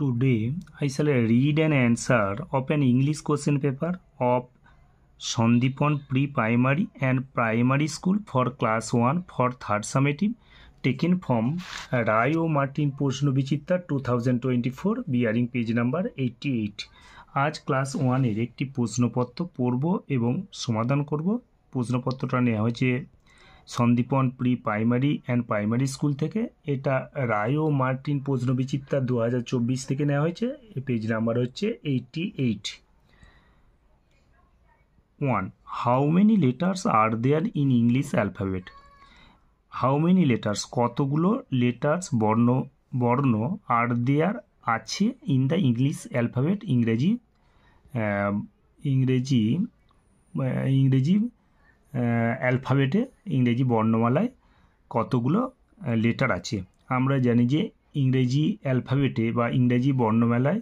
Today I shall read an answer of an English question paper of Sandipon Pre-Primary and Primary School for Class 1 for third summative taken from Rai O Martin Poshno Bichitta 2024 bearing page number 88। আজ class 1 এর একটি প্রশ্নপত্র পড়ব এবং সমাধান করব। প্রশ্নপত্রটা নেওয়া হয়েছে Sandipan pre primary and primary school থেকে। এটা রায় ও মার্টিন প্রশ্ন বিচিত্রা 2024 থেকে নেওয়া হয়েছে। পেজ নাম্বার হচ্ছে 88। 1. How many letters are there in English alphabet? How many letters কতগুলো লেটার্স বর্ণ আর দেয়ার আছে ইন দ্য ইংলিশ অ্যালফাবেট ইংরেজি অ্যালফাবেটে ইংরেজি বর্ণমালায় কতগুলো লেটার আছে। আমরা জানি যে ইংরেজি অ্যালফাবেটে বা ইংরেজি বর্ণমালায়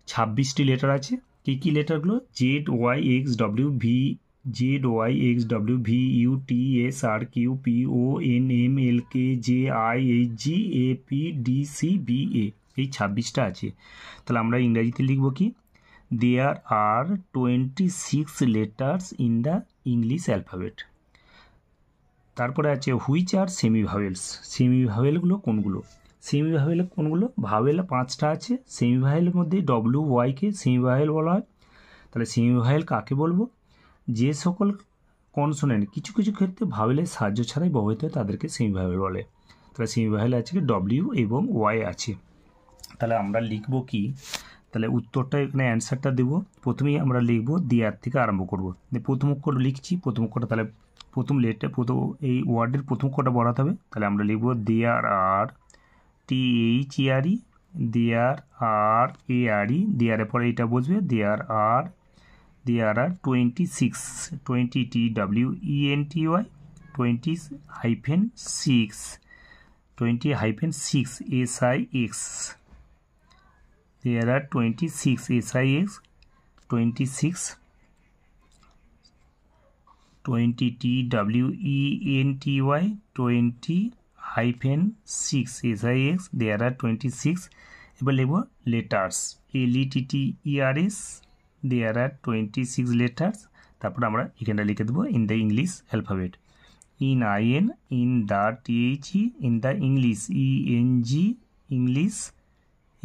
26টি লেটার আছে। কী লেটারগুলো? ZYXWV, এই 26টা আছে। তাহলে আমরা ইংরেজিতে লিখব কি? There are 26 letters in the English alphabet। তারপরে আছে which are semi vowels. Semi ভাওয়েলগুলো কোনগুলো? ভাওয়েল 5টা আছে। সেমি ভাওয়েলের মধ্যে WYকে সেমি ভাওয়েল বলা হয়। তাহলে সেমি ভাওয়েল কাকে বলবো? যে সকল কনসোনেন্ট কিছু কিছু ক্ষেত্রে ভাওয়েলের সাহায্য ছাড়াই ব্যবহৃত হয় তাদেরকে সেমি ভাওয়েল বলে। তাহলে সেমি ভাওয়েল আছে কি W এবং Y আছে। তাহলে আমরা লিখব কি? তাহলে উত্তরটা এখানে অ্যান্সারটা দেব। প্রথমেই আমরা লিখব দেয়ার থেকে আরম্ভ করব। প্রথম অক্ষর লিখছি। প্রথম অক্ষরটা তাহলে এই ওয়ার্ডের প্রথম অক্ষরটা বড়াতে হবে। তাহলে আমরা লিখব দেয়ার আর THERE, দেয়ার আর ARE, দেয়ারের পরে এটা বসবে দেয়ার are 26 TWENTY 20-6 SIX। There are 26 SIX, 26 20 TWENTY 20-6 SIX। There are 26। এবার লিখব letters LETTERS। There are 26 letters। তারপর আমরা এখানটা লিখে দেবো in the English alphabet. In IN, in the THE, in the English ENG,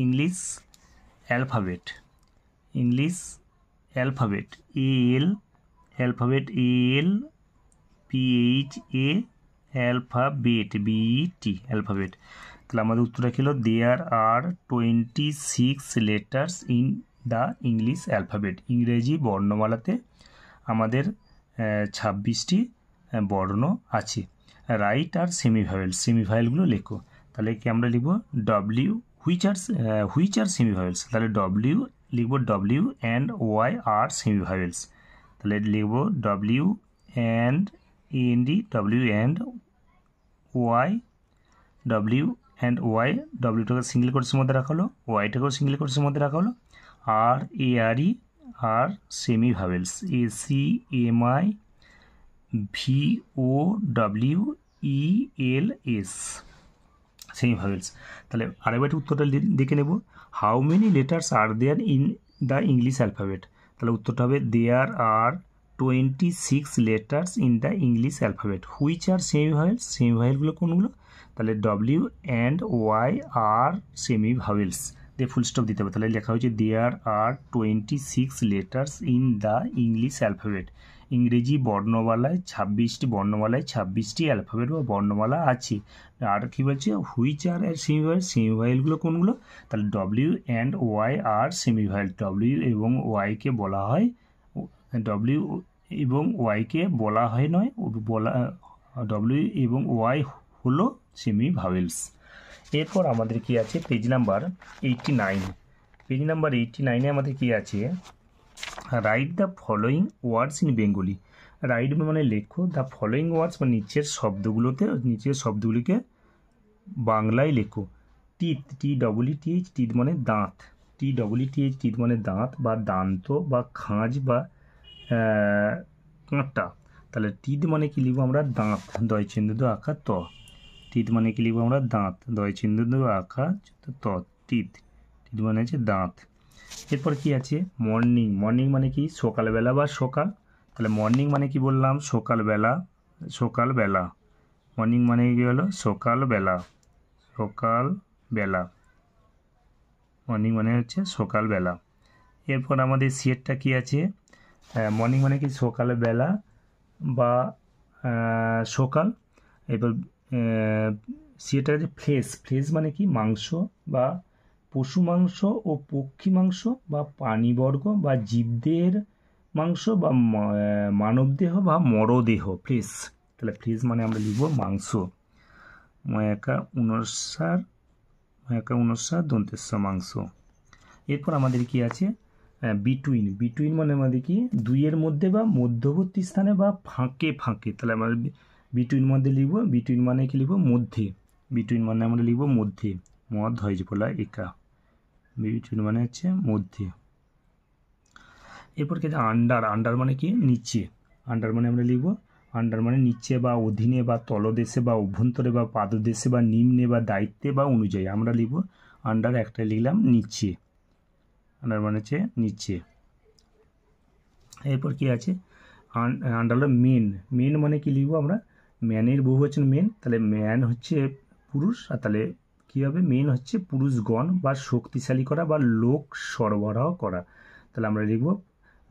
English alphabet, English alphabet AL, alphabet AL PHA, alphabet BET, alphabet। তাহলে আমাদের উত্তরটা ছিল দেয়ার are 26 letters in the English alphabet। ইংরেজি বর্ণমালাতে আমাদের 26টি বর্ণ আছে। রাইট আর semi ভাওয়েলগুলো লেখো। তাহলে কি আমরা লিখব W which are semi vowels. তাহলে W লিখব W and Y are semi vowels. তাহলে লিখব W and AND, W and Y, W and Y, Wটাকে সিঙ্গেল কোটের মধ্যে রাখা হলো, Yটাকেও সিঙ্গেল কোটের মধ্যে রাখা হলো। Are ARE are semi vowels SEMIVOWELS, semi vowels. তাহলে আরেকবার উত্তরটা দেখে নেব। How many letters are there in the English alphabet. তাহলে উত্তরটা হবে there are 26 letters in the English alphabet. Which are semi vowels. Semi ভাওয়েলগুলো কোনগুলো? তাহলে W and Y are semi vowels দিয়ে ফুল স্টপ দিতে হবে। তাহলে লেখা হয়েছে there are 26 letters in the English alphabet. ইংরেজি বর্ণমালায় 26টি অ্যালফাবেট বা বর্ণমালা আছে। আর কি বলছে? হুইচ আর সেমি ভাওয়েলগুলো কোনগুলো? তাহলে W and Y are semi vowel. W এবং Yকে বলা হয় W এবং Y হলো সেমি ভাওয়েলস। এরপর আমাদের কি আছে? Page number 89। পেজ নাম্বার 89-এ আমাদের কি আছে? Write the following words in Bengali. Right মানে লেখো, দ্য ফলোয়িং ওয়ার্ডস মানে নিচের শব্দগুলিকে বাংলায় লেখো। টিথ TEETH, টিথ মানে দাঁত। TEETH মানে দাঁত বা দান্ত বা খাঁজ বা কাঁটা। তাহলে টিথ মানে কি লিখবো আমরা? দাঁত, দয় চিহ্ন আঁকা ত। টিথ মানে কি লিখবো আমরা? দাঁত, দয় চিহ্ন আঁকা ত, টিথ। টিথ মানে হচ্ছে দাঁত। এরপর কি আছে মর্নিং, মর্নিং মানে কি সকালবেলা বা সকাল, তাহলে মর্নিং মানে কি বললাম সকালবেলা, সকালবেলা, মর্নিং মানে কি হলো সকালবেলা, সকালবেলা, মর্নিং মানে হচ্ছে সকালবেলা। এরপর আমাদের সিয়েরটা কি আছে, মর্নিং মানে কি সকালবেলা বা সকাল। এবার সিয়েরটা আছে ফ্লেশ, ফ্লেশ মানে কি মাংস বা পশু মাংস ও পক্ষী মাংস বা প্রাণীবর্গ বা জীবদের মাংস বা মানবদেহ বা মরদেহ ফ্লেশ। তাহলে ফ্লেশ মানে আমরা লিখব মাংস, ময়াকা উনস্বার দন্তেস্ব মাংস। এরপর আমাদের কি আছে বিটুইন, বিটুইন মানে আমাদের কি দুইয়ের মধ্যে বা মধ্যবর্তী স্থানে বা ফাঁকে ফাঁকে। তাহলে আমরা বিটুইন মধ্যে লিখব, বিটুইন মানে কি লিখব মধ্যে, বিটুইন মানে আমরা লিখব মধ্যে, মদ হয় যে বলা একা, বিটুইন মানে হচ্ছে মধ্যে। এরপর কি আছে আন্ডার, আন্ডার মানে কি নিচে, আন্ডার মানে আমরা লিখব আন্ডার মানে নিচে বা অধীনে বা তলদেশে বা অভ্যন্তরে বা পাদদেশে বা নিম্নে বা দায়িত্বে বা অনুযায়ী আমরা লিখব আন্ডার, একটা লিখলাম নিচে, আন্ডার মানে হচ্ছে নিচে। এরপর কি আছে আন্ডার হলো মেন, মেন মানে কি লিখবো আমরা ম্যানের বহুবচন মেন, তাহলে ম্যান হচ্ছে পুরুষ, আর তাহলে কী হবে মেন হচ্ছে পুরুষগণ বা শক্তিশালী করা বা লোক সরবরাহ করা, তাহলে আমরা লিখব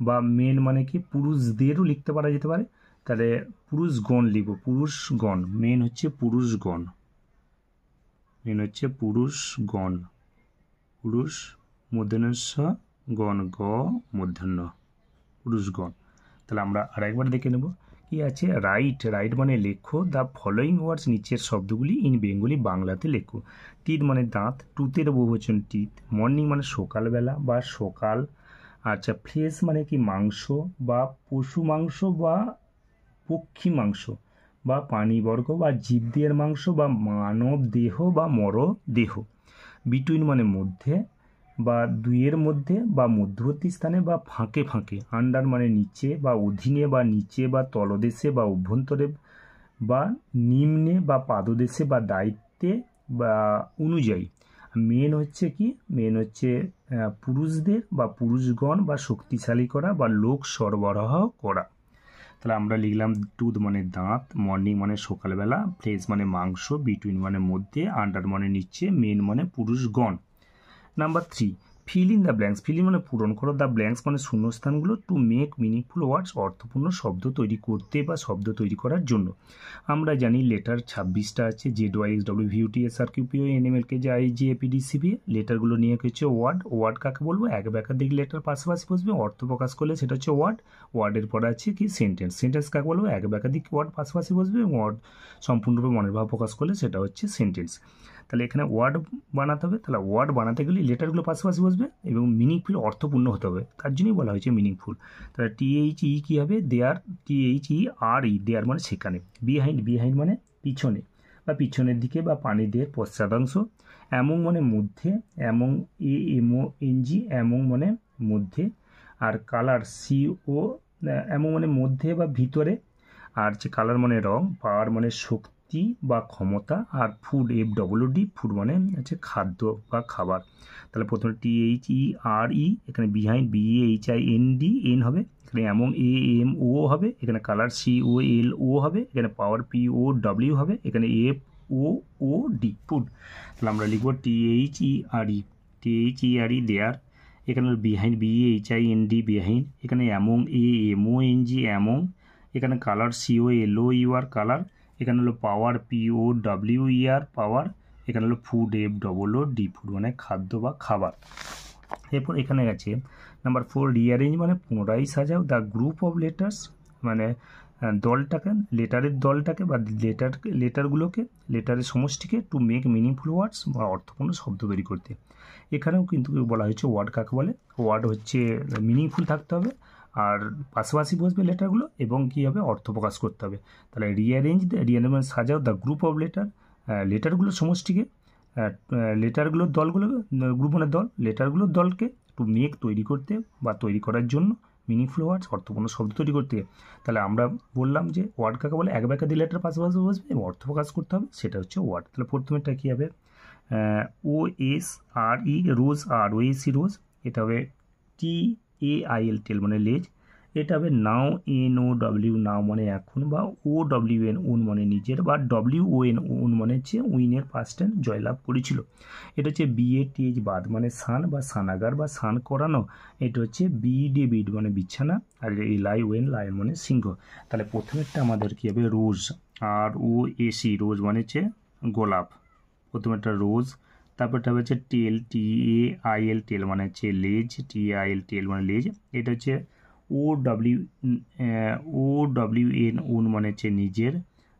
বা মেন মানে কি পুরুষদেরও লিখতে পারা যেতে পারে, তাহলে পুরুষগণ লিখব, পুরুষগণ, মেন হচ্ছে পুরুষগণ, মেন হচ্ছে পুরুষগণ, পুরুষ মূর্ধন্য গণ গ মূর্ধন্য, পুরুষগণ। তাহলে আমরা আরেকবার দেখে নেব কি আছে রাইট, রাইট মানে লেখো দ্য ফলোয়িং ওয়ার্ডস, নিচের শব্দগুলি ইন বেঙ্গলি বাংলাতে লেখো। টিথ মানে দাঁত, টুথের বহুবচন টিথ, মর্নিং মানে সকালবেলা বা সকাল, আচ্ছা ফ্লেশ মানে কি মাংস বা পশু মাংস বা পক্ষী মাংস বা প্রাণীবর্গ বা জীবদের মাংস বা মানব দেহ বা মরদেহ। বিটুইন মানে মধ্যে বা দুইয়ের মধ্যে বা মধ্যবর্তী স্থানে বা ফাঁকে ফাঁকে। আন্ডার মানে নিচে বা অধীনে বা নিচে বা তলদেশে বা অভ্যন্তরে বা নিম্নে বা পাদদেশে বা দায়িত্বে বা অনুযায়ী। মেন হচ্ছে কি মেন হচ্ছে পুরুষদের বা পুরুষগণ বা শক্তিশালী করা বা লোক সরবরাহ করা। তাহলে আমরা লিখলাম টুথ মানে দাঁত, মর্নিং মানে সকালবেলা, ফ্লেশ মানে মাংস, বিটুইন মানে মধ্যে, আন্ডার মানে নিচে, মেন মানে পুরুষগণ। Number 3 fill in the blanks, fill in মানে পূরণ করো, দ্য ব্ল্যাঙ্কস মানে শূন্যস্থানগুলো টু মেক মিনিংফুল ওয়ার্ডস, অর্থপূর্ণ শব্দ তৈরি করতে বা শব্দ তৈরি করার জন্য। আমরা জানি লেটার 26টা আছে, ZYXWVUTSRQPONMLKJIGAPDCB, লেটারগুলো নিয়ে হচ্ছে ওয়ার্ড, ওয়ার্ড কাকে বলবো এক একাধিক লেটার পাশাপাশি বসবে, অর্থ প্রকাশ করলে সেটা হচ্ছে ওয়ার্ড, ওয়ার্ডের পরে আছে কি সেন্টেন্স, সেন্টেন্স কাকে বলবো এক একাধিক ওয়ার্ড পাশাপাশি বসবে, ওয়ার্ড সম্পূর্ণরূপে মনের ভাব প্রকাশ করলে সেটা হচ্ছে সেন্টেন্স। তাহলে এখানে ওয়ার্ড বানাতে হবে, তাহলে ওয়ার্ড বানাতে গেলে লেটারগুলো পাশাপাশি বসবে এবং মিনিংফুল অর্থপূর্ণ হতে হবে, তার জন্যই বলা হয়েছে মিনিংফুল। তাহলে THE কী হবে দেয়ার, THERE দেয়ার মানে সেখানে, বিহাইন্ড, বিহাইন্ড মানে পিছনে বা পিছনের দিকে বা প্রাণীদের পশ্চাদাংশ, অ্যামং মানে মধ্যে, অ্যামং AMONG অ্যামং মানে মধ্যে, আর কালার CO অ্যামং মানে মধ্যে বা ভিতরে, আর যে কালার মানে রং, পাওয়ার মানে শক্তি বা ক্ষমতা, আর ফুড FWD ফুড মানে হচ্ছে খাদ্য বা খাবার। তাহলে প্রথমে THERE, এখানে বিহাইন্ড BHIND এন হবে, এখানে অ্যামং AMO হবে, এখানে কালার COLO হবে, এখানে পাওয়ার POW হবে, এখানে FOOD ফুড। তাহলে আমরা লিখব THERE দেয়ার, এখানে বিহাইন্ড BHIND বিহাইন্ড, এখানে অ্যামং AMONG অ্যামং, এখানে কালার COLOUR কালার, এখানে হলো পাওয়ার POWER পাওয়ার, এখানে হলো ফুড FOOD ফুড মানে খাদ্য বা খাবার। এরপর এখানে আছে নাম্বার 4 রিঅ্যারেঞ্জ মানে পুনরায় সাজাও দ্য গ্রুপ অফ লেটার্স, মানে দলটাকে, লেটারের দলটাকে বা লেটারগুলোকে, লেটারের সমষ্টিকে টু মেক মিনিংফুল ওয়ার্ডস বা অর্থপূর্ণ শব্দ তৈরি করতে। এখানেও কিন্তু বলা হয়েছে ওয়ার্ড কাকে বলে, ওয়ার্ড হচ্ছে মিনিংফুল থাকতে হবে আর পাশাপাশি বসবে লেটারগুলো এবং কী হবে অর্থ প্রকাশ করতে হবে। তাহলে রিঅ্যারেঞ্জ মানে সাজাও দ্য গ্রুপ অফ লেটার, লেটারগুলোর সমষ্টিকে, লেটারগুলোর দলগুলো, গ্রুপ মানে দল, লেটারগুলোর দলকে টু মেক তৈরি করতে বা তৈরি করার জন্য মিনিংফুল ওয়ার্ডস অর্থপূর্ণ শব্দ তৈরি করতে। তাহলে আমরা বললাম যে ওয়ার্ড কাকে বলে এক একাধিক লেটার পাশাপাশি বসবে এবং অর্থ প্রকাশ করতে হবে, সেটা হচ্ছে ওয়ার্ড। তাহলে প্রথমেরটা কী হবে ও এস আর ই রোজ আর ও এস ই রোজ, এটা হবে টি এ আই এল টেল মানে লেজ, এটা হবে নাও এন ও ডব্লিউ নাও মানে এখন, বা ও ডব্লিউ এন উন মানে নিজের, বা ডব্লিউ ও এন উন মানে হচ্ছে উইনের পাস্ট টেন্স জয়লাভ করেছিল। এটা হচ্ছে বিএ টিএইচ বাদ মানে সান বা সানাগার বা সান করানো, এটা হচ্ছে বিডি বিড মানে বিছানা, আর এই লাই ওয়েন লায়ন মানে সিংহ। তাহলে প্রথমেরটা আমাদের কী হবে রোজ, আর ও এসি রোজ মানে হচ্ছে গোলাপ, প্রথমেরটা রোজ। তারপরটা হচ্ছে টেল টি এ আই এল টেল মানে হচ্ছে লেজ, টি আই এল টেল মানে লেজ, এটা হচ্ছে ও ডব্লিউ এন উন মানে হচ্ছে নিজের,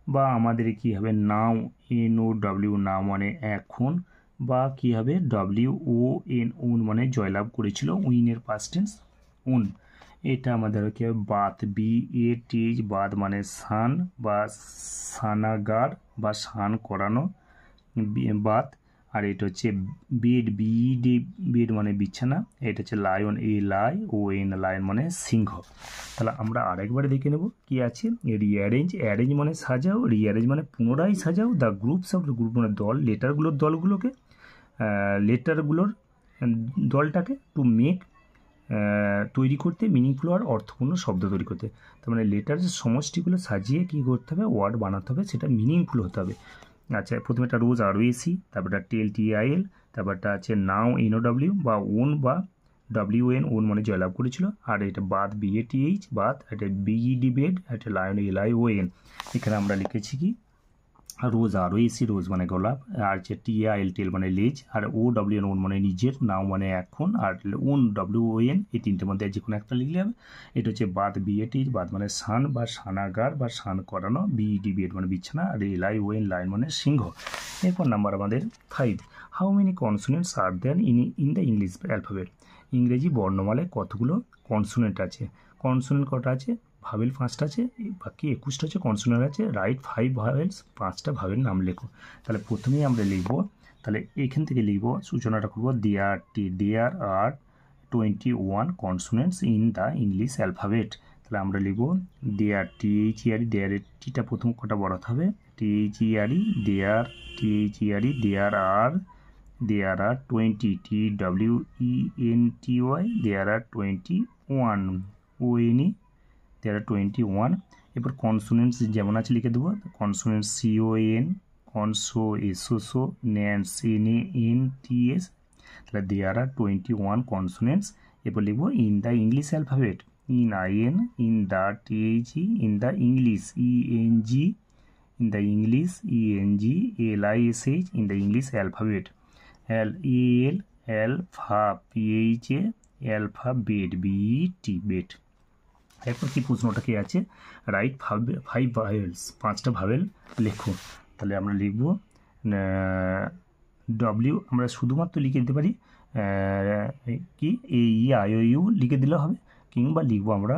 বা আমাদের কি হবে নাও এন ও ডব্লিউ নাও মানে এখন, বা কি হবে ডব্লিউ ও এন উন মানে জয়লাভ করেছিল উইনের পাস্ট টেন্স উন। এটা আমাদের কি হবে বাত বি এ টি বাদ মানে সান বা সানাগার বা সান করানো বাত, আর এটা হচ্ছে বেড বিডি বেড মানে বিছানা, এটা হচ্ছে লায়ন এ লাই ও এন লায়ন মানে সিংহ। তাহলে আমরা আরেকবারে দেখে নেব কি আছে। রিঅ্যারেঞ্জ, অ্যারেঞ্জ মানে সাজাও, রিঅ্যারেঞ্জ মানে পুনরায় সাজাও, দ্য গ্রুপস অফ গ্রুপ মানে দল, লেটারগুলোর দলটাকে টু মেক তৈরি করতে, মিনিংফুল আর অর্থপূর্ণ শব্দ তৈরি করতে। তার মানে লেটারের সমষ্টিগুলো সাজিয়ে কী করতে হবে ওয়ার্ড বানাতে হবে, সেটা মিনিংফুল হতে হবে। আচ্ছা, প্রথমে একটা রোজ আর এসি, তারপরটা টেল টি আই এল, তারপরটা আছে নাও এন ও ডব্লিউ বা ওন বা ডব্লিউ এন ওন মানে জয়লাভ করেছিল, আর এটা বাদ বিএ টি এইচ বাদ, এটা বিইডি বেড, এটা lion L I O N. এখানে আমরা লিখেছি কি রোজ আর এসি রোজ মানে গোলাপ, আর হচ্ছে টি আই এল টেল মানে লেজ, আর ও ডব্লিউ এন ওন মানে নিজের, নাও মানে এখন, আর ওন ডব্লিউ ও এন, এই তিনটের মধ্যে যে কোনো একটা লিখলে হবে। এটা হচ্ছে বাদ বিএটি বাদ মানে সান বা সানাগার বা সান করানো, বিইডি বেড মানে বিছানা, আর L I O N lion মানে সিংহ। এরপর নাম্বার আমাদের 5, how many consonants are there in the English alphabet, ইংরেজি বর্ণমালায় কতগুলো কনসোনেন্ট আছে। কনসোনেন্ট কটা আছে, ভাবেল 5টা আছে, বাকি 21টা আছে কনসোনেন্ট আছে। রাইট 5 ভাবেলস, 5টা ভাবেল নাম লেখো। তাহলে প্রথমেই আমরা লিখবো, তাহলে এখান থেকে লিখবো, সূচনাটা করবো দেয়ার are 21 consonants in the English alphabet. তাহলে আমরা লিখবো দেয়ার টিএইচইআরই, দেয়ারের টিটা প্রথম কটা বড়াতে হবে, টিএইচইআরই দেয়ার, টিএইচইআরই দেয়ার আর 20, TWENTY there are 21 ONE there are 21। এরপর কনসোনেন্টস যেমন আছে লিখে দেবো, consonants CON, কনসো SOSO, NANS NANTS, তাহলে দেয়ার আর 21 কনসোনেন্টস। এরপর লিখবো in the English alphabet, in IN, in the THE, in the English ENG, in the English ENG LISH, in the English alphabet LAL alpha PHA alphabet BET bet। এরপর কি প্রশ্নটা কি আছে, right 5 vowels, 5টা vowel লেখো। তাহলে আমরা লিখব ডব্লিউ, আমরা শুধুমাত্র লিখে দিতে পারি কি AEIOU লিখে দিলে হবে, কিংবা লিখবো আমরা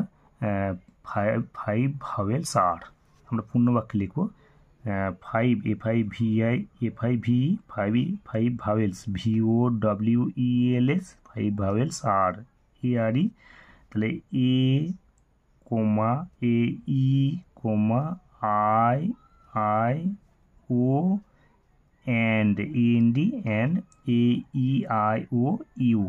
5 ভাওয়েলস আর, আমরা পূর্ণ বাক্যে লিখবো 5 5 vowels VOWELS 5 vowels are ARE, তাহলে A, AE, I, O and AND and AEIOU।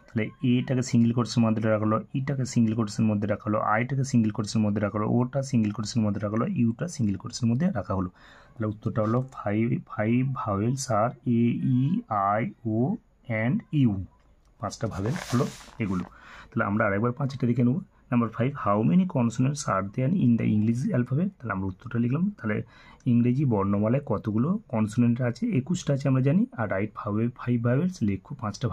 তাহলে এটাকে সিঙ্গেল কোটসের মধ্যে রাখা হলো, ইটাকে সিঙ্গেল কোটসের মধ্যে রাখা হলো, আইটাকে সিঙ্গেল কোটসের মধ্যে রাখা হলো, ওটা সিঙ্গেল কোটসের মধ্যে রাখা হলো, ইউটা সিঙ্গেল কোটসের মধ্যে রাখা হলো। তাহলে উত্তরটা হলো 5 vowels are AEIO and U, 5টা ভাওয়েল হলো এগুলো। তাহলে আমরা আরেকবার 5টা দেখে নেব। Number 5, how many consonants are there in the English alphabet. তাহলে আমরা উত্তরটা লিখলাম। তাহলে ইংরেজি বর্ণমালায় কতগুলো কনসোনেন্ট আছে, 21টা আছে আমরা জানি, আর রাইট 5 ভাওয়েলস লেখো, 5টা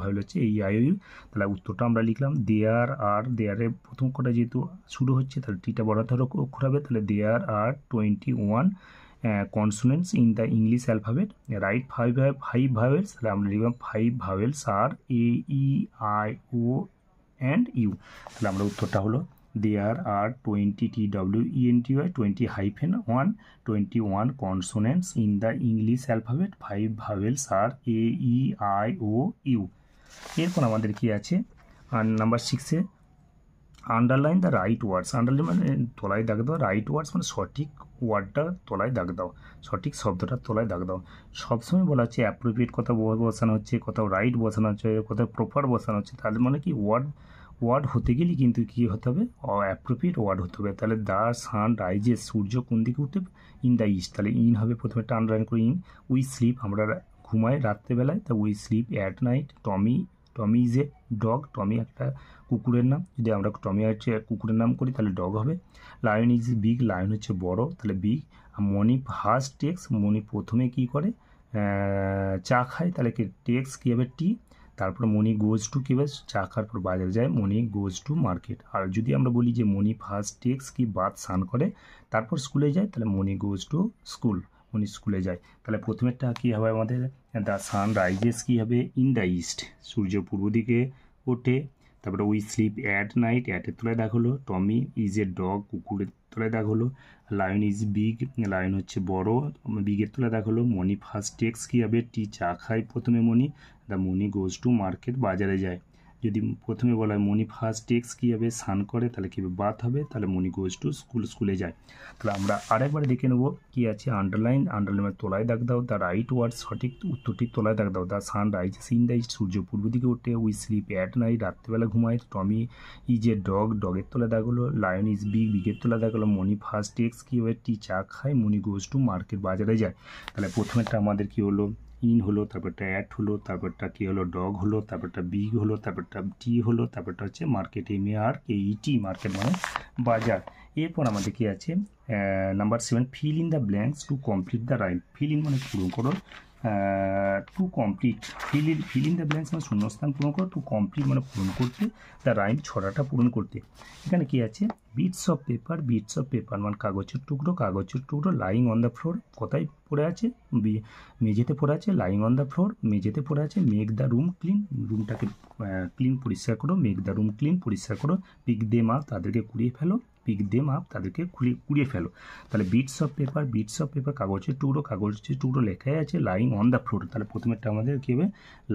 ভাওয়েল হচ্ছে AEIOU। তাহলে উত্তরটা আমরা লিখলাম দেয়ার আর, দেয়ারের প্রথম কটা যেহেতু শুরু হচ্ছে তাহলে টিটা বড় অক্ষর হবে, তাহলে there are 21 consonants in the English alphabet, right 5 vowels, তাহলে আমরা লিখলাম 5 vowels are AEIO and U। তাহলে আমরা উত্তরটা হলো there are 21 consonants in the English alphabet, 5 vowels are AEIOU। এরপর আমাদের কি আছে, আর নাম্বার 6-এ underline the right words, underline মানে তলায় দাগ দাও, রাইট ওয়ার্ডস মানে সঠিক ওয়ার্ডটা তলায় দাগ দাও, সঠিক শব্দটা তলায় দাগ দাও। সবসময় বলা হচ্ছে অ্যাপ্রোপ্রিয়েট কোথাও বসানো হচ্ছে, কোথাও রাইট বসানো হচ্ছে, কোথাও প্রপার বসানো হচ্ছে, তাহলে মানে কি ওয়ার্ড হতে গেলে কিন্তু কী হতে হবে, অ্যাপ্রোপ্রিয়েট ওয়ার্ড হতে হবে। তাহলে দ্য সান রাইজেস, সূর্য কোন দিকে উঠে, ইন দ্য ইস্ট, তাহলে ইন হবে প্রথমে একটা আন্ডারলাইন করে ইন। উই স্লিপ, আমরা ঘুমাই রাত্রেবেলায়, তা we sleep at night. Tommy is a dog, Tommy একটা কুকুরের নাম, যদি আমরা টমি হচ্ছে কুকুরের নাম করি তাহলে ডগ হবে। লায়ন ইজ বিগ, লায়ন হচ্ছে বড়, তাহলে বিগ। মনি ফার্স্ট টেক্স, মনি প্রথমে কী করে, চা খায়, তাহলে কি টেক্স কী হবে, টি। তারপর মনি গোজ টু, কী হবে, চা খাওয়ার পর বাজারে যায়, মনি গোজ টু মার্কেট। আর যদি আমরা বলি যে মনি ফার্স্ট টেক্স কি বাথ স্নান করে তারপর স্কুলে যায়, তাহলে মনি গোজ টু স্কুল, মনি স্কুলে যায়। তাহলে প্রথমেরটা কী হবে আমাদের, দ্য সান রাইজেস কী হবে, ইন দ্য ইস্ট, সূর্য পূর্ব দিকে ওঠে। তারপরে উই স্লিপ অ্যাট নাইট, অ্যাটের তলায় দাগ হলো। টমি ইজ এ ডগ, কুকুরের তলায় দাগ হলো। লায়ন ইজ বিগ, লায়ন হচ্ছে বড়, বিগের তলায় দাগ হলো। মনি ফার্স্ট টেক্স কী হবে, টি, চা খায় প্রথমে Moni. The Moni goes to market, বাজারে যায়। যদি প্রথমে বলা হয় মনি ফার্স্ট টেক্স কী হবে, স্নান করে, তাহলে কী হবে, বাথ হবে, তাহলে মনি গোজ টু স্কুল, স্কুলে যায়। তাহলে আমরা আরেকবার দেখে নেবো কী আছে, আন্ডারলাইন তলায় দাগ দাও, দ্য রাইট ওয়ার্ড সঠিক উত্তরটি তলায় দাগ দাও। The sun rises in the east, সূর্য পূর্ব দিকে ওঠে। উই স্লিপ অ্যাট নাইট, রাত্রিবেলা ঘুমায়। টমি ইজ এ ডগ, ডগের তলায় দাগ হলো। লায়ন ইজ বিগ, বিগের তলায় দাগ হলো। মনি ফার্স্ট টেক্স কী হবে, টি, চা খায়। মনি গোজ টু মার্কেট, বাজারে যায়। তাহলে প্রথমেরটা আমাদের কী হলো, ইন হলো, তারপরটা অ্যাট হলো, তারপরটা কী হলো, ডগ হলো, তারপরটা বিগ হলো, তারপরটা টি হলো, তারপরটা হচ্ছে মার্কেট, MARKET, মার্কেট মানে বাজার। এরপর আমাদের কী আছে, number 7, fill in the blanks to complete the rhyme. Fill in মানে পূরণ করো, to complete, fill in the blanks মানে শূন্যস্থান পূরণ করো, টু কমপ্লিট মানে পূরণ করতে, দ্য রাইম ছড়াটা পূরণ করতে। এখানে কি আছে, বিটস অফ পেপার মানে কাগজের টুকরো, লাইং অন দ্য ফ্লোর, কোথায় পড়ে আছে, মেঝেতে পড়ে আছে। লাইং অন দ্য ফ্লোর, মেঝেতে পড়ে আছে। মেক দ্য রুম ক্লিন, রুমটাকে ক্লিন পরিষ্কার করো। মেক দ্য রুম ক্লিন, পরিষ্কার করো। পিক দেম আপ, তাদেরকে কুড়িয়ে ফেলো। পিক দেম আপ, তাদেরকে কুড়িয়ে ফেলো। তাহলে বিটস অফ পেপার কাগজের টুকরো লেখাই আছে। লাইং অন দ্য ফ্লোর, তাহলে প্রথমেরটা আমাদের কী হবে,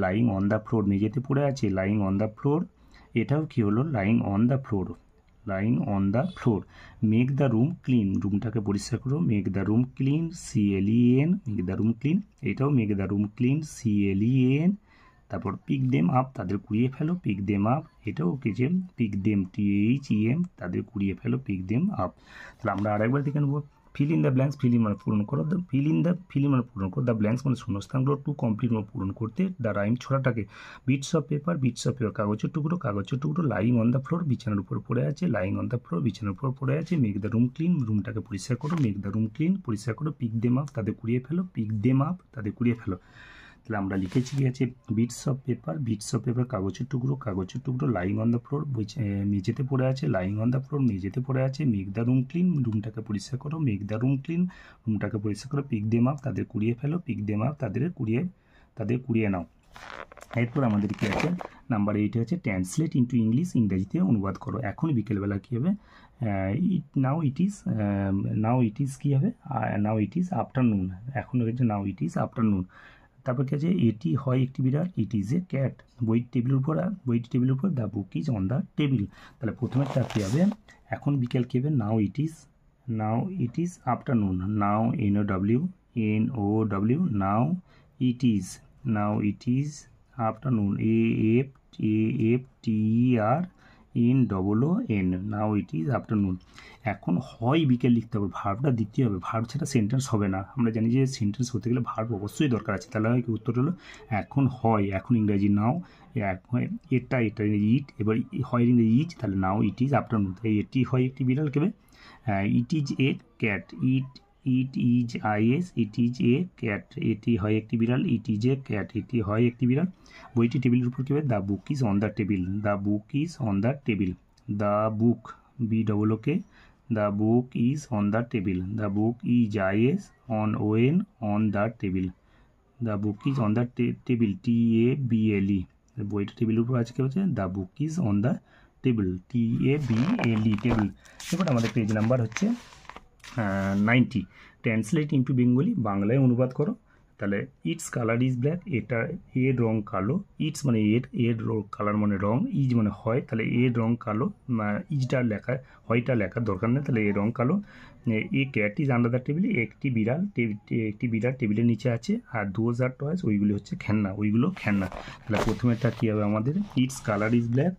লাইং অন দ্য ফ্লোর, মেঝেতে পড়ে আছে, লাইং অন দ্য ফ্লোর। এটাও কী হলো, lying on the floor. Make the room clean, রুমটাকে পরিষ্কার করো। Make the room clean, CLEN, make the room clean. এটাও make the room clean, CLEN। তারপর পিক দেম আপ, তাদের কুড়িয়ে ফেলো। পিক দেম আপ, এটাও কি যে পিক দেম, THEM, তাদের কুড়িয়ে ফেলো। Pick them up. তাহলে আমরা আরেকবার দেখে নেবো, feel in the blanks, fill in মানে পূরণ করো। ফিল ইন মানে পূরণ করো। দ্য ব্ল্যাঙ্কস মানে শূন্যস্থানগুলো, টু কমপ্লিট মানে পূরণ করতে। দ্য রাইম ছড়াটাকে, বিটস অফ পেপার কাগজের টুকরো, লাইং অন দ্য ফ্লোর, বিছানার উপর পড়ে আছে। লাইং অন দ্য ফ্লোর, বিছানার উপর পড়ে আছে। মেক দ্য রুম ক্লিন, রুমটাকে পরিষ্কার করো। মেক দ্য রুম ক্লিন, পরিষ্কার করো। পিক দেম আপ, তাদের কুড়িয়ে ফেলো। পিক দেম আপ, তাদের কুড়িয়ে ফেলো। তাহলে আমরা লিখেছি কি আছে, বিটস অফ পেপার কাগজের টুকরো, লাইং অন দ্য ফ্লোর, মেঝেতে পড়ে আছে। লাইং অন দ্য ফ্লোর, মেঝেতে পড়ে আছে। মেক দ্য রুম ক্লিন, রুমটাকে পরিষ্কার করো। মেক দ্য রুম ক্লিন, রুমটাকে পরিষ্কার করো। পিক দেম আপ, তাদের কুড়িয়ে ফেলো। পিক দেম আপ, তাদের কুড়িয়ে নাও। এরপর আমাদের কি আছে, নাম্বার 8 আছে ট্রান্সলেট ইন্টু ইংলিশ, ইংরেজিতে অনুবাদ করো। এখন বিকেলবেলা কী হবে, নাও ইট ইজ কী হবে, নাও ইট ইজ আফটারনুন। এখন হয়েছে নাও ইট ইজ আফটারনুন। তারপর কি আছে, এটি হয় একটি বিড়াল। It is a cat. বইটি টেবিলের উপর, the book is on the table. তাহলে প্রথমেরটা কী হবে, এখন বিকেল কী হবে, নাও ইট ইজ আফটারনুন। নাও NOW, now it is afternoon. AFTERNOON, now it is afternoon. এখন হয় বিকেল লিখতে হবে, ভার্বটা দিতে হবে, ভার্ব ছাড়া সেন্টেন্স হবে না। আমরা জানি যে সেন্টেন্স হতে গেলে ভার্ব অবশ্যই দরকার আছে। তাহলে উত্তর হলো এখন হয়, এখন ইংরেজি নাও, এটা ইট, এবার হয় ইংরেজি ইজ, তাহলে নাও ইট ইজ আফটারনুন। তাই এটি হয় একটি বিড়াল কেবে, it is a cat. It is a cat, এটি হয় একটি বিড়াল। ইট ইজ এ ক্যাট, এটি হয় একটি বিড়াল। বইটি টেবিলের উপর কী হবে, the book is on the table. The book is on the table. The book, BOOK, the book is on the table. The book is on the table. The book is on the table, TABLE। বইটা টেবিলের উপর আজকে হচ্ছে the book is on the table, TABLE, table. এবার আমাদের page number হচ্ছে 90। Translate into Bengali, বাংলায় অনুবাদ করো। তাহলে ইটস কালার ইজ ব্ল্যাক, এটা এর রং কালো, ইটস মানে এর কালার মানে রং, ইজ মানে হয়, তাহলে এর রং কালো, ইজটা লেখা হয়টা লেখার দরকার নেই, তাহলে এর রং কালো। এ cat is under the table, একটি বিড়াল টেবিলের নিচে আছে, আর দোজ আর টয়েস ওইগুলি হচ্ছে খেলনা, ওইগুলো খেলনা। তাহলে প্রথমেটা কী হবে আমাদের, ইটস কালার ইজ ব্ল্যাক,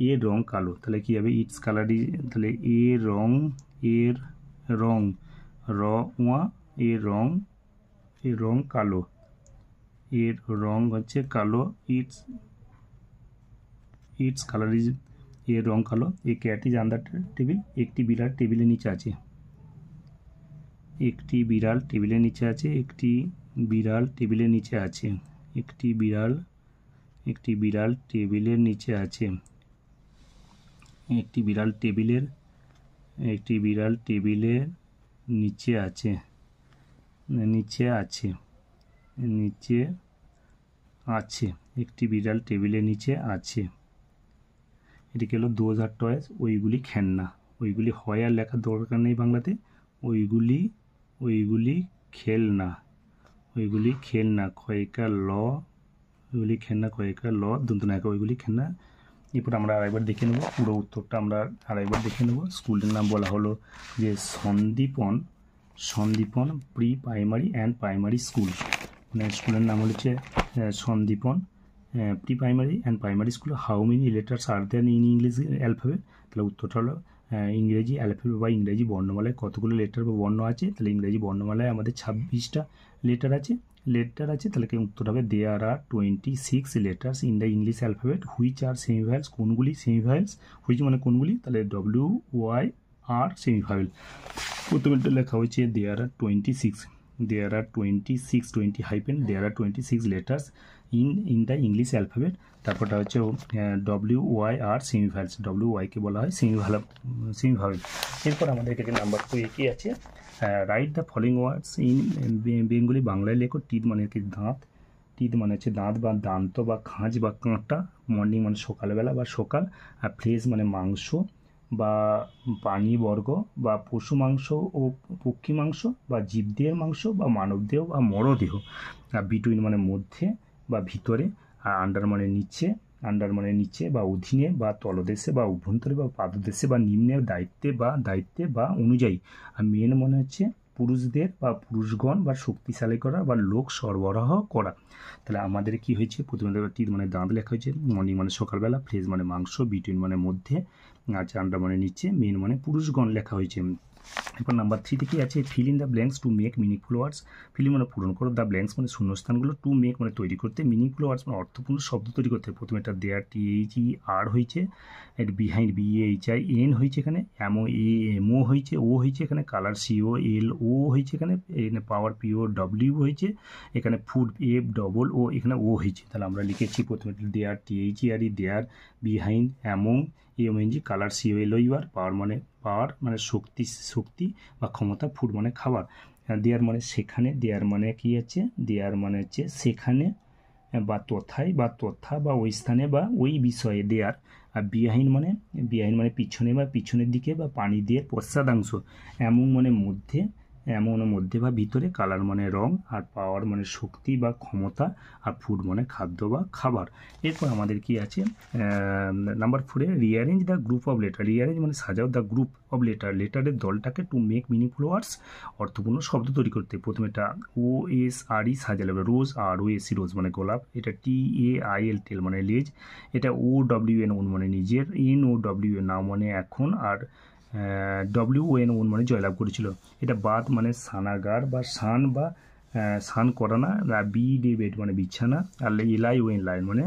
এর রং কালো, তাহলে কী হবে ইটস কালার ইজ, তাহলে এর রং র ওয়া এর রং কালো, এর রং হচ্ছে কালো, ইটস কালার ইজ, এর রং কালো। এ ক্যাট ইজ আন্ডার টেবিল, একটি বিড়াল টেবিলের নিচে আছে, একটি বিড়াল টেবিলের নিচে আছে, একটি বিড়াল টেবিলের নিচে আছে, একটি বিড়াল টেবিলের নিচে আছে, একটি বিড়াল টেবিলের নিচে আছে, একটি বিড়াল টেবিলের নিচে আছে। এটিকে হলো দোজ আর টয়েস, ওইগুলি খেলনা, ওইগুলি হয় আর লেখার দরকার নেই বাংলাতে, ওইগুলি খেলনা, ক্ষয়কার ল, ওইগুলি খেলনা, ক্ষয়কার ল দন্তনায়ক, ওইগুলি খেলনা। এরপর আমরা আরেকবার দেখে নেব, পুরো উত্তরটা আমরা আরেকবার দেখে নেব। স্কুলটির নাম বলা হলো যে Sandipan pre primary and primary school, মানে স্কুলের নাম হচ্ছে Sandipan pre primary and primary school. How many letters are there in English alphabet, তাহলে উত্তরটা হলো ইংরেজি অ্যালফাবেট বা ইংরেজি বর্ণমালায় কতগুলো লেটার বা বর্ণ আছে, তাহলে ইংরেজি বর্ণমালায় আমাদের 26টা লেটার আছে, তাহলে কি উত্তর হবে there are 26 letters in the English alphabet which are semivowels, কোনগুলি সেমিভাইলস, হুইচ মানে কোনগুলি, তাহলে WYR সেমিভাইল। প্রথমে লেখা হয়েছে there are 26 letters in the English alphabet, তারপরটা হচ্ছে WYR সেমিভাইলস, WYকে বলা হয় সেমিভাইল। এরপর আমাদের এখানে নাম্বার 2 কি আছে, write the following words in Bengali, বাংলায় লেখো। টিথ মানে কি দাঁত, টিথ মানে হচ্ছে দাঁত বা দান্ত বা খাঁজ বা কাঁটা, মর্নিং মানে সকালবেলা বা সকাল, আর ফ্লেশ মানে মাংস বা প্রাণী বর্গ বা পশু মাংস ও পক্ষী মাংস বা জীবদেহের মাংস বা মানবদেহ বা মরদেহ, আর বিটুইন মানে মধ্যে বা ভিতরে, আর আন্ডার মানে নিচে বা অধীনে বা তলদেশে বা অভ্যন্তরে বা পাদদেশে বা নিম্নে, দায়িত্বে বা অনুযায়ী, আর মেন মনে হচ্ছে পুরুষদের বা পুরুষগণ বা শক্তিশালী করা বা লোক সরবরাহ করা। তাহলে আমাদের কি হয়েছে, প্রথমে টিথ মানে দাঁত লেখা হয়েছে, মর্নিং মানে সকালবেলা, ফ্লেশ মানে মাংস, বিটুইন মানে মধ্যে, আচ্ছা আন্ডার মানে নিচে, মেন মানে পুরুষগণ লেখা হয়েছে। এরপর নাম্বার 3 কি আছে, fill in the blanks to make meaningful words, fill মানে পূরণ করো, দ্য ব্ল্যাঙ্কস মানে শূন্যস্থানগুলো, টু মেক মানে তৈরি করতে, মিনিংফুল ওয়ার্ডস মানে অর্থপূর্ণ শব্দ তৈরি করতে। প্রথমে এটা দেয়ার THER হয়েছে, এর বিহাইন্ড BHIN হয়েছে এখানে, MO হয়েছে, ও হয়েছে এখানে, কালার COLO হয়েছে এখানে, পাওয়ার POW হয়েছে এখানে, ফুড FOO এখানে ও হয়েছে। তাহলে আমরা লিখেছি প্রথমে there THER, there behind among EMNG, colour COLOUR, power মানে শক্তি বা ক্ষমতা, ফুড মানে খাবার, দেয়ার মানে সেখানে, দেয়ার মানে কি আছে, দেয়ার মানে হচ্ছে সেখানে বা তথায় বা তথা বা ওই স্থানে বা ওই বিষয়ে দেয়ার, আর বিহাইন্ড মানে পিছনে বা পিছনের দিকে বা পানি দিয়ে পশ্চাদাংশ, এমন মানে মধ্যে বা ভিতরে, কালার মানে রং, আর পাওয়ার মানে শক্তি বা ক্ষমতা, আর ফুড মানে খাদ্য বা খাবার। এরপর আমাদের কি আছে, number 4 rearrange the group of letter, rearrange মানে সাজাও, দ্য গ্রুপ অফ লেটারের দলটাকে টু মেক মিনিংফুল ওয়ার্ডস, অর্থপূর্ণ শব্দ তৈরি করতে। প্রথমে এটা OSRE সাজালে হবে, রোজ, ROSE রোজ মানে গোলাপ, এটা TAIL টেল মানে লেজ, এটা OWN মানে নিজের, NOWN নাও মানে এখন, আর WON মানে জয়লাভ করেছিল। এটা বাদ মানে স্নানাগার বা স্নান করা না, বেড মানে বিছানা, আর LION লাইন মানে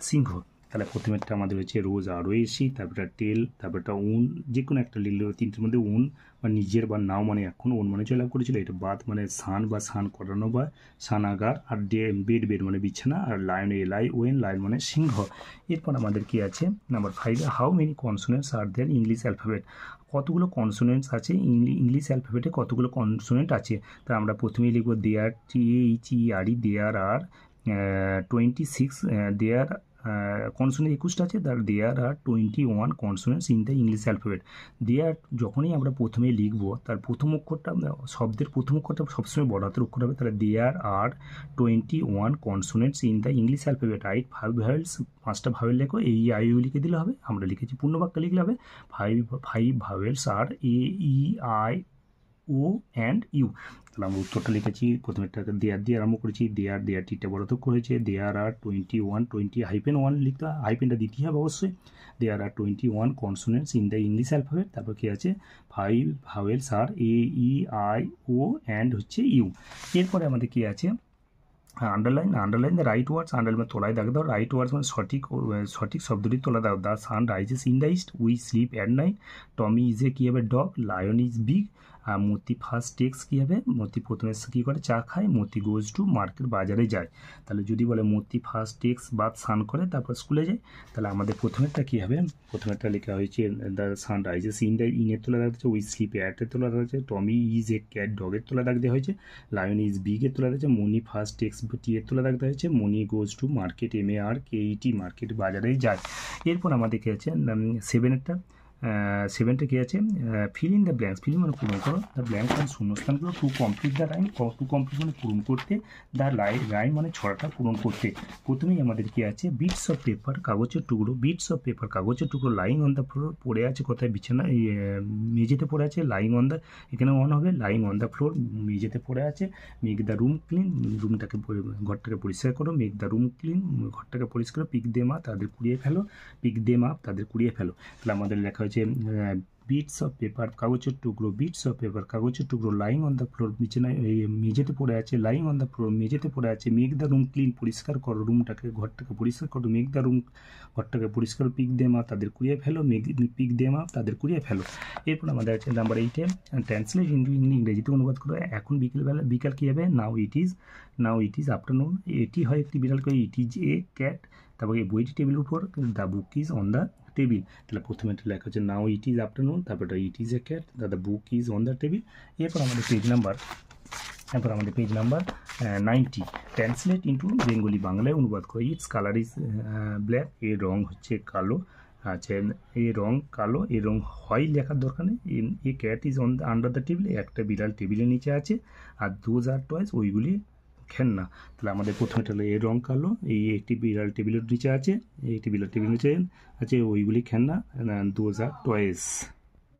সিংহ। তাহলে প্রথমেরটা আমাদের হচ্ছে রোজ, ROSE, তারপরে টেল, তারপরটা উন, যে কোনো একটা লিখলে, তিনটের মধ্যে উন বা নিজের বা নাও মানে এখন, ওন মানে জয়লাভ করেছিল, এটা বাদ মানে স্নান বা স্নান করানো বা স্নানাগার, আর বেড মানে বিছানা, আর LION লাইন মানে সিংহ। এরপর আমাদের কি আছে, number 5 how many consonants are there English alphabet, কতগুলো কনসোনেন্টস আছে ইংলিশ অ্যালফাবেটে, কতগুলো কনসোনেন্ট আছে। তা আমরা প্রথমেই লিখব দেয়ার THERE, there are 26, there consonant 21টা আছে, তার there are 21 consonants in the English alphabet. There যখনই আমরা প্রথমে লিখবো তার প্রথম অক্ষরটা, শব্দের প্রথম অক্ষরটা সবসময় বড় হাতের অক্ষর হবে, তাহলে there are 21 consonants in the English alphabet. Right 5 vowels, 5টা ভাওয়েল লেখো, এই আই ইউ লিখে দিলে হবে। আমরা লিখেছি পূর্ণবাক্য লিখলে হবে 5 vowels are A E I O and U. তাহলে আমরা উত্তরটা লিখেছি, প্রথমে দেয়ার দিয়ে আরম্ভ করেছি, দেয়ার টিটা বড় তো করেছে, দেয়ার আর 21 লিখতে, হাইপেনটা দিতেই হবে অবশ্যই। There are 21 consonants in the English alphabet. তারপর কী আছে 5 vowels are A E I O and হচ্ছে ইউ। এরপরে আমাদের কী আছে underline the right words. Underline তলায় দাগ দাও, রাইট ওয়ার্ডস মানে সঠিক শব্দটি তোলা দাও। The sun rises in the east, we sleep at night, Tommy is a কী হবে ডগ, লায়ন ইজ বিগ। আর মতি ফার্স্ট টেক্স কী হবে, মতি প্রথমে কী করে চা খায়, মতি গোজ টু মার্কেট বাজারে যায়। তাহলে যদি বলে মতি ফার্স্ট টেক্স বাদ সান করে তারপর স্কুলে যায়, তাহলে আমাদের প্রথমেরটা কী হবে, প্রথমেরটা লেখা হয়েছে দ্য সান রাইজেস ইনের তোলা রাখছে, উই স্লিপ অ্যাটের তোলা রাখছে, টমি ইজ এ ক্যাট ডগের তোলা রাখতে হয়েছে, লায়ন ইজ বিগের তোলা রাখছে, মনি ফার্স্ট টেক্স টি এর তোলা রাখতে হয়েছে, Moni goes to market MARKET market বাজারে যায়। এরপর আমাদের কী আছে সেভেনটা কী আছে, fill in the blanks, fill মানে পূরণ করো, দ্য ব্ল্যাঙ্কস মানে শূন্যস্থানগুলো, to complete the rhyme, to complete মানে পূরণ করতে, দ্য রাইম মানে ছড়াটা পূরণ করতে। প্রথমেই আমাদের কী আছে, বিটস অফ পেপার কাগজের টুকরো, লাইং অন দ্য ফ্লোর, পড়ে আছে কোথায়, বিছানা মেঝেতে পড়ে আছে, লাইং অন দ্য, এখানে অন হবে, লাইং অন দ্য ফ্লোর মেঝেতে পড়ে আছে, মেক দ্য রুম ক্লিন, ঘরটাকে পরিষ্কার করো, মেক দ্য রুম ক্লিন ঘরটাকে পরিষ্কার, পিক দেম আপ তাদের কুড়িয়ে ফেলো। তাহলে আমাদের লেখা হয়েছে বিটস অফ পেপার কাগজের টুকরো, লাইং অন দ্য ফ্লোর মেঝেতে পড়ে আছে, লাইং অন দ্য ফ্লোর মেঝেতে পড়ে আছে, মেক দ্য রুম ক্লিন পরিষ্কার করো, ঘরটাকে পরিষ্কার করো, মেক দ্য রুম ঘরটাকে পরিষ্কার, পিক দেম আপ তাদের কুড়িয়ে ফেলো। এরপর আমাদের আছে নাম্বার 8 ট্রান্সলেট ইন্টু ইংরেজিতে অনুবাদ করো। এখন বিকাল কী হবে, নাও ইট ইজ আফটারনুন, এটি হয় একটি বিড়াল করে, ইট ইজ এ ক্যাট, তারপরে এই বইটি টেবিলের উপর, the book is on the table. তাহলে প্রথমে একটা লেখা হচ্ছে নাও ইট ইজ আফটারনুন, তারপরে ইট is a cat, the book is on the table. এরপর আমাদের page number 90 translate into Bengali, বাংলায় অনুবাদ করে। ইটস কালার ইজ ব্ল্যাক, এর রং হচ্ছে কালো। আচ্ছা, এর রং কালো, এর রং হয় লেখার দরকার নেই। এ cat is on the under the table, একটা বিড়াল টেবিলের নিচে আছে, আর দোজ আর টয়েস ওইগুলি খেলনা। তাহলে আমাদের প্রথমেটা হলো এর রং কালো, একটি বিড়াল টেবিলের নিচে আছে, ওইগুলি খেলনা, দোজ আর টয়েস।